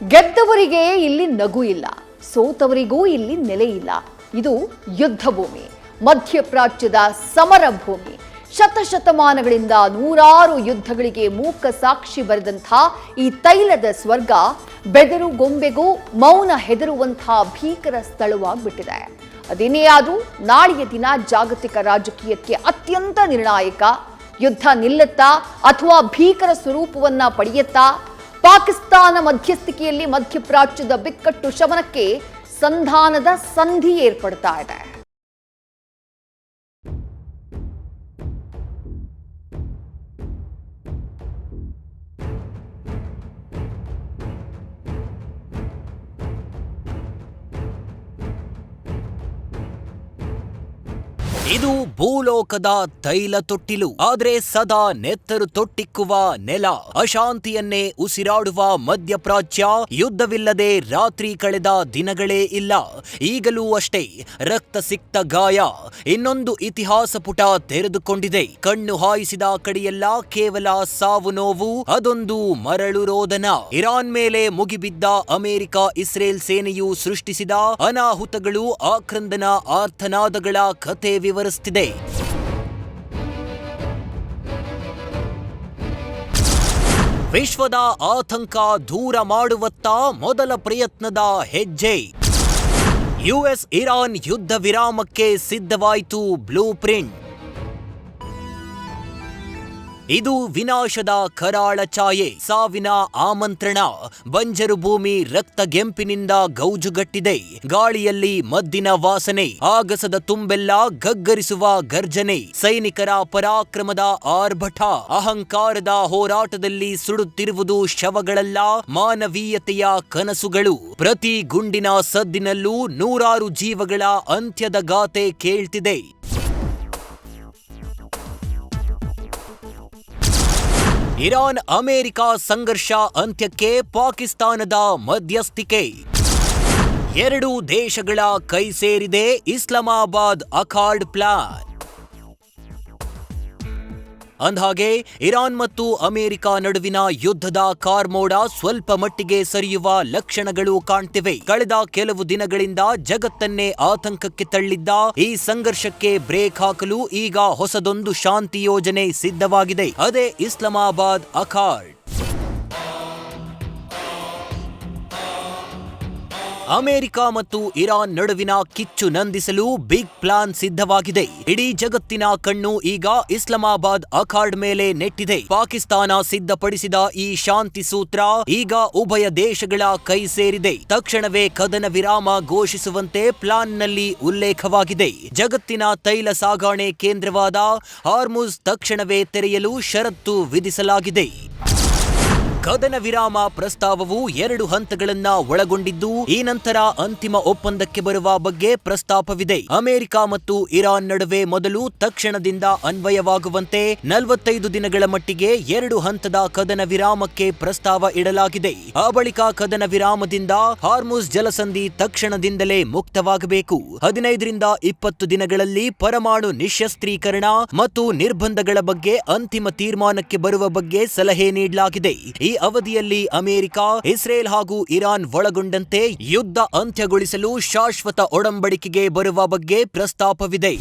ಗೆದ್ದವರಿಗೆ ಇಲ್ಲಿ ನಗು ಇಲ್ಲ, ಸೋತವರಿಗೂ ಇಲ್ಲಿ ನೆಲೆ ಇಲ್ಲ. ಇದು ಯುದ್ಧ ಭೂಮಿ, ಮಧ್ಯಪ್ರಾಚ್ಯದ ಸಮರ ಭೂಮಿ. ಶತಶತಮಾನಗಳಿಂದ ನೂರಾರು ಯುದ್ಧಗಳಿಗೆ ಮೂಕ ಸಾಕ್ಷಿ ಬರೆದಂಥ ಈ ತೈಲದ ಸ್ವರ್ಗ ಬೆದರು ಗೊಂಬೆಗೂ ಮೌನ ಹೆದರುವಂಥ ಭೀಕರ ಸ್ಥಳವಾಗಿಬಿಟ್ಟಿದೆ. ಅದೇನೇ ಆದರೂ ನಾಳೆಯ ದಿನ ಜಾಗತಿಕ ರಾಜಕೀಯಕ್ಕೆ ಅತ್ಯಂತ ನಿರ್ಣಾಯಕ. ಯುದ್ಧ ನಿಲ್ಲುತ್ತಾ ಅಥವಾ ಭೀಕರ ಸ್ವರೂಪವನ್ನ ಪಡೆಯುತ್ತಾ? ಪಾಕಿಸ್ತಾನ ಮಧ್ಯಸ್ಥಿಕೆಯಲ್ಲಿ ಮಧ್ಯಪ್ರಾಚ್ಯದ ಬಿಕ್ಕಟ್ಟು ಶಮನಕ್ಕೆ ಸಂಧಾನದ ಸಂಧಿ ಏರ್ಪಡ್ತಾ ಇದೆ. ಇದು ಭೂಲೋಕದ ತೈಲ ತೊಟ್ಟಿಲು, ಆದ್ರೆ ಸದಾ ನೆತ್ತರು ತೊಟ್ಟಿಕ್ಕುವ ನೆಲ. ಅಶಾಂತಿಯನ್ನೇ ಉಸಿರಾಡುವ ಮಧ್ಯಪ್ರಾಚ್ಯ. ಯುದ್ಧವಿಲ್ಲದೆ ರಾತ್ರಿ ಕಳೆದ ದಿನಗಳೇ ಇಲ್ಲ. ಈಗಲೂ ಅಷ್ಟೇ ರಕ್ತ ಸಿಕ್ತ ಗಾಯ. ಇನ್ನೊಂದು ಇತಿಹಾಸ ಪುಟ ತೆರೆದುಕೊಂಡಿದೆ. ಕಣ್ಣು ಹಾಯಿಸಿದ ಕಡೆಯೆಲ್ಲ ಕೇವಲ ಸಾವು ನೋವು, ಅದೊಂದು ಮರಳು ರೋದನ. ಇರಾನ್ ಮೇಲೆ ಮುಗಿಬಿದ್ದ ಅಮೆರಿಕ ಇಸ್ರೇಲ್ ಸೇನೆಯು ಸೃಷ್ಟಿಸಿದ ಅನಾಹುತಗಳು, ಆಕ್ರಂದನ ಆರ್ತನಾದಗಳ ಕಥೆ ವಿವರಿಸುತ್ತಿದೆ. ವಿಶ್ವದ ಆತಂಕ ದೂರ ಮಾಡುವತ್ತ ಮೊದಲ ಪ್ರಯತ್ನದ ಹೆಜ್ಜೆ. ಯುಎಸ್ ಇರಾನ್ ಯುದ್ಧ ವಿರಾಮಕ್ಕೆ ಸಿದ್ಧವಾಯಿತು ಬ್ಲೂ ಪ್ರಿಂಟ್. ಇದು ವಿನಾಶದ ಕರಾಳ ಛಾಯೆ, ಸಾವಿನ ಆಮಂತ್ರಣ. ಬಂಜರು ಭೂಮಿ ರಕ್ತಗೆಂಪಿನಿಂದ ಗೌಜುಗಟ್ಟಿದೆ. ಗಾಳಿಯಲ್ಲಿ ಮದ್ದಿನ ವಾಸನೆ, ಆಗಸದ ತುಂಬೆಲ್ಲ ಗಗ್ಗರಿಸುವ ಗರ್ಜನೆ. ಸೈನಿಕರ ಪರಾಕ್ರಮದ ಆರ್ಭಟ, ಅಹಂಕಾರದ ಹೋರಾಟದಲ್ಲಿ ಸುಡುತ್ತಿರುವುದು ಶವಗಳಲ್ಲ, ಮಾನವೀಯತೆಯ ಕನಸುಗಳು. ಪ್ರತಿ ಗುಂಡಿನ ಸದ್ದಿನಲ್ಲೂ ನೂರಾರು ಜೀವಗಳ ಅಂತ್ಯದ ಗಾಥೆ ಕೇಳ್ತಿದೆ. ಇರಾನ್ ಅಮೆರಿಕ ಸಂಘರ್ಷ ಅಂತ್ಯಕ್ಕೆ ಪಾಕಿಸ್ತಾನದ ಮಧ್ಯಸ್ಥಿಕೆ. ಎರಡೂ ದೇಶಗಳ ಕೈ ಸೇರಿದೆ ಇಸ್ಲಾಮಾಬಾದ್ ಅಖಾರ್ಡ್ ಪ್ಲಾನ್. ಅಂದ್ಹಾಗೆ ಇರಾನ್ ಮತ್ತು ಅಮೆರಿಕ ನಡುವಿನ ಯುದ್ಧದ ಕಾರ್ಮೋಡ ಸ್ವಲ್ಪ ಮಟ್ಟಿಗೆ ಸರಿಯುವ ಲಕ್ಷಣಗಳು ಕಾಣ್ತಿವೆ. ಕಳೆದ ಕೆಲವು ದಿನಗಳಿಂದ ಜಗತ್ತನ್ನೇ ಆತಂಕಕ್ಕೆ ತಳ್ಳಿದ್ದ ಈ ಸಂಘರ್ಷಕ್ಕೆ ಬ್ರೇಕ್ ಹಾಕಲು ಈಗ ಹೊಸದೊಂದು ಶಾಂತಿ ಯೋಜನೆ ಸಿದ್ಧವಾಗಿದೆ. ಅದೇ ಇಸ್ಲಾಮಾಬಾದ್ ಅಖಾರ್ಡ್. ಅಮೆರಿಕ ಮತ್ತು ಇರಾನ್ ನಡುವಿನ ಕಿಚ್ಚು ನಂದಿಸಲು ಬಿಗ್ ಪ್ಲಾನ್ ಸಿದ್ಧವಾಗಿದೆ. ಇಡೀ ಜಗತ್ತಿನ ಕಣ್ಣು ಈಗ ಇಸ್ಲಾಮಾಬಾದ್ ಅಖಾರ್ಡ್ ಮೇಲೆ ನೆಟ್ಟಿದೆ. ಪಾಕಿಸ್ತಾನ ಸಿದ್ಧಪಡಿಸಿದ ಈ ಶಾಂತಿ ಸೂತ್ರ ಈಗ ಉಭಯ ದೇಶಗಳ ಕೈ ಸೇರಿದೆ. ತಕ್ಷಣವೇ ಕದನ ವಿರಾಮ ಘೋಷಿಸುವಂತೆ ಪ್ಲಾನ್ನಲ್ಲಿ ಉಲ್ಲೇಖವಾಗಿದೆ. ಜಗತ್ತಿನ ತೈಲ ಸಾಗಣೆ ಕೇಂದ್ರವಾದ ಹಾರ್ಮುಜ್ ತಕ್ಷಣವೇ ತೆರೆಯಲು ಷರತ್ತು ವಿಧಿಸಲಾಗಿದೆ. ಕದನ ವಿರಾಮ ಪ್ರಸ್ತಾವವು 2 ಹಂತಗಳನ್ನ ಒಳಗೊಂಡಿದ್ದು, ಈ ನಂತರ ಅಂತಿಮ ಒಪ್ಪಂದಕ್ಕೆ ಬರುವ ಬಗ್ಗೆ ಪ್ರಸ್ತಾಪವಿದೆ. ಅಮೆರಿಕ ಮತ್ತು ಇರಾನ್ ನಡುವೆ ಮೊದಲು ತಕ್ಷಣದಿಂದ ಅನ್ವಯವಾಗುವಂತೆ 45 ದಿನಗಳ ಮಟ್ಟಿಗೆ 2 ಹಂತದ ಕದನ ವಿರಾಮಕ್ಕೆ ಪ್ರಸ್ತಾವ ಇಡಲಾಗಿದೆ. ಆ ಬಳಿಕ ಕದನ ವಿರಾಮದಿಂದ ಹಾರ್ಮುಜ್ ಜಲಸಂಧಿ ತಕ್ಷಣದಿಂದಲೇ ಮುಕ್ತವಾಗಬೇಕು. 15ರಿಂದ 20 ದಿನಗಳಲ್ಲಿ ಪರಮಾಣು ನಿಶ್ಶಸ್ತ್ರೀಕರಣ ಮತ್ತು ನಿರ್ಬಂಧಗಳ ಬಗ್ಗೆ ಅಂತಿಮ ತೀರ್ಮಾನಕ್ಕೆ ಬರುವ ಬಗ್ಗೆ ಸಲಹೆ ನೀಡಲಾಗಿದೆ. ಈ ಅವಧಿಯಲ್ಲಿ ಅಮೆರಿಕ, ಇಸ್ರೇಲ್ ಹಾಗೂ ಇರಾನ್ ಒಳಗೊಂಡಂತೆ ಯುದ್ಧ ಅಂತ್ಯಗೊಳಿಸಲು ಶಾಶ್ವತ ಒಡಂಬಡಿಕೆಗೆ ಬರುವ ಬಗ್ಗೆ ಪ್ರಸ್ತಾಪವಿದೆ.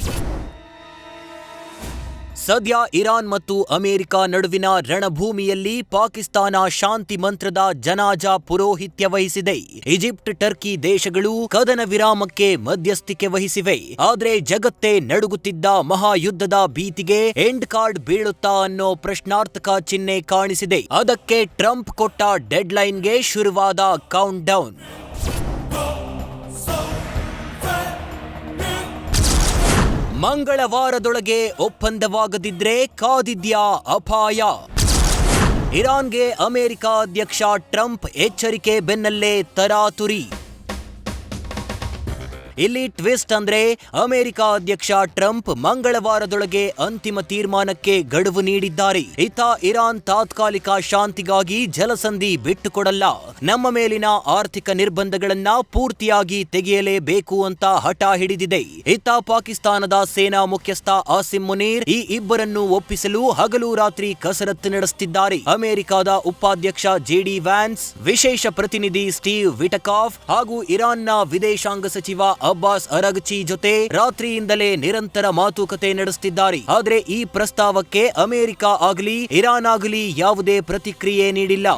ಸದ್ಯ ಇರಾನ್ ಮತ್ತು ಅಮೆರಿಕ ನಡುವಿನ ರಣಭೂಮಿಯಲ್ಲಿ ಪಾಕಿಸ್ತಾನ ಶಾಂತಿ ಮಂತ್ರದ ಜನಾಜಾ ಪುರೋಹಿತ್ಯ ವಹಿಸಿದೆ. ಈಜಿಪ್ಟ್, ಟರ್ಕಿ ದೇಶಗಳು ಕದನ ವಿರಾಮಕ್ಕೆ ಮಧ್ಯಸ್ಥಿಕೆ ವಹಿಸಿವೆ. ಆದ್ರೆ ಜಗತ್ತೇ ನಡುಗುತ್ತಿದ್ದ ಮಹಾಯುದ್ಧದ ಭೀತಿಗೆ ಎಂಡ್ ಕಾರ್ಡ್ ಬೀಳುತ್ತಾ ಅನ್ನೋ ಪ್ರಶ್ನಾರ್ಥಕ ಚಿಹ್ನೆ ಕಾಣಿಸಿದೆ. ಅದಕ್ಕೆ ಟ್ರಂಪ್ ಕೊಟ್ಟ ಡೆಡ್ ಲೈನ್ಗೆ ಶುರುವಾದ ಕೌಂಟ್ ಡೌನ್. ಮಂಗಳವಾರದೊಳಗೆ ಒಪ್ಪಂದವಾಗದಿದ್ರೆ ಕಾದಿದ್ಯಾ ಅಪಾಯ? ಇರಾನ್ಗೆ ಅಮೆರಿಕ ಅಧ್ಯಕ್ಷ ಟ್ರಂಪ್ ಎಚ್ಚರಿಕೆ ಬೆನ್ನಲ್ಲೇ ತರಾತುರಿ. ಇಲ್ಲಿ ಟ್ವಿಸ್ಟ್ ಅಂದ್ರೆ ಅಮೆರಿಕ ಅಧ್ಯಕ್ಷ ಟ್ರಂಪ್ ಮಂಗಳವಾರದೊಳಗೆ ಅಂತಿಮ ತೀರ್ಮಾನಕ್ಕೆ ಗಡುವು ನೀಡಿದ್ದಾರೆ. ಇತ್ತ ಇರಾನ್ ತಾತ್ಕಾಲಿಕ ಶಾಂತಿಗಾಗಿ ಜಲಸಂಧಿ ಬಿಟ್ಟುಕೊಡಲ್ಲ, ನಮ್ಮ ಮೇಲಿನ ಆರ್ಥಿಕ ನಿರ್ಬಂಧಗಳನ್ನ ಪೂರ್ತಿಯಾಗಿ ತೆಗೆಯಲೇಬೇಕು ಅಂತ ಹಠ ಹಿಡಿದಿದೆ. ಇತ್ತ ಪಾಕಿಸ್ತಾನದ ಸೇನಾ ಮುಖ್ಯಸ್ಥ ಆಸಿಮ್ ಮುನೀರ್ ಈ ಇಬ್ಬರನ್ನು ಒಪ್ಪಿಸಲು ಹಗಲು ರಾತ್ರಿ ಕಸರತ್ತು ನಡೆಸುತ್ತಿದ್ದಾರೆ. ಅಮೆರಿಕದ ಉಪಾಧ್ಯಕ್ಷ ಜೆಡಿ ವ್ಯಾನ್ಸ್, ವಿಶೇಷ ಪ್ರತಿನಿಧಿ ಸ್ಟೀವ್ ವಿಟಕಾಫ್ ಹಾಗೂ ಇರಾನ್ನ ವಿದೇಶಾಂಗ ಸಚಿವ ಅಬ್ಬಾಸ್ ಅರಗಚಿ ಜೊತೆ ರಾತ್ರಿಯಿಂದಲೇ ನಿರಂತರ ಮಾತುಕತೆ ನಡೆಸುತ್ತಿದ್ದಾರೆ. ಆದರೆ ಈ ಪ್ರಸ್ತಾವಕ್ಕೆ ಅಮೆರಿಕ ಆಗಲಿ ಇರಾನ್ ಆಗಲಿ ಯಾವುದೇ ಪ್ರತಿಕ್ರಿಯೆ ನೀಡಿಲ್ಲ.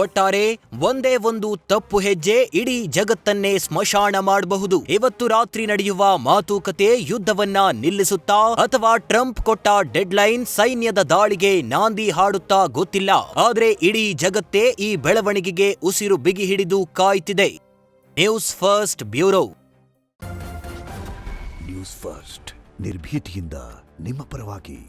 ಒಟ್ಟಾರೆ ಒಂದೇ ಒಂದು ತಪ್ಪು ಹೆಜ್ಜೆ ಇಡೀ ಜಗತ್ತನ್ನೇ ಸ್ಮಶಾನ ಮಾಡಬಹುದು. ಇವತ್ತು ರಾತ್ರಿ ನಡೆಯುವ ಮಾತುಕತೆ ಯುದ್ಧವನ್ನ ನಿಲ್ಲಿಸುತ್ತಾ ಅಥವಾ ಟ್ರಂಪ್ ಕೊಟ್ಟ ಡೆಡ್ಲೈನ್ ಸೈನ್ಯದ ದಾಳಿಗೆ ನಾಂದಿ ಹಾಡುತ್ತಾ ಗೊತ್ತಿಲ್ಲ. ಆದ್ರೆ ಇಡೀ ಜಗತ್ತೇ ಈ ಬೆಳವಣಿಗೆಗೆ ಉಸಿರು ಬಿಗಿ ಹಿಡಿದು ಕಾಯ್ತಿದೆ. News first bureau. News first ನಿರ್ಭೀತಿಯಿಂದ ನಿಮ್ಮ ಪರವಾಗಿ.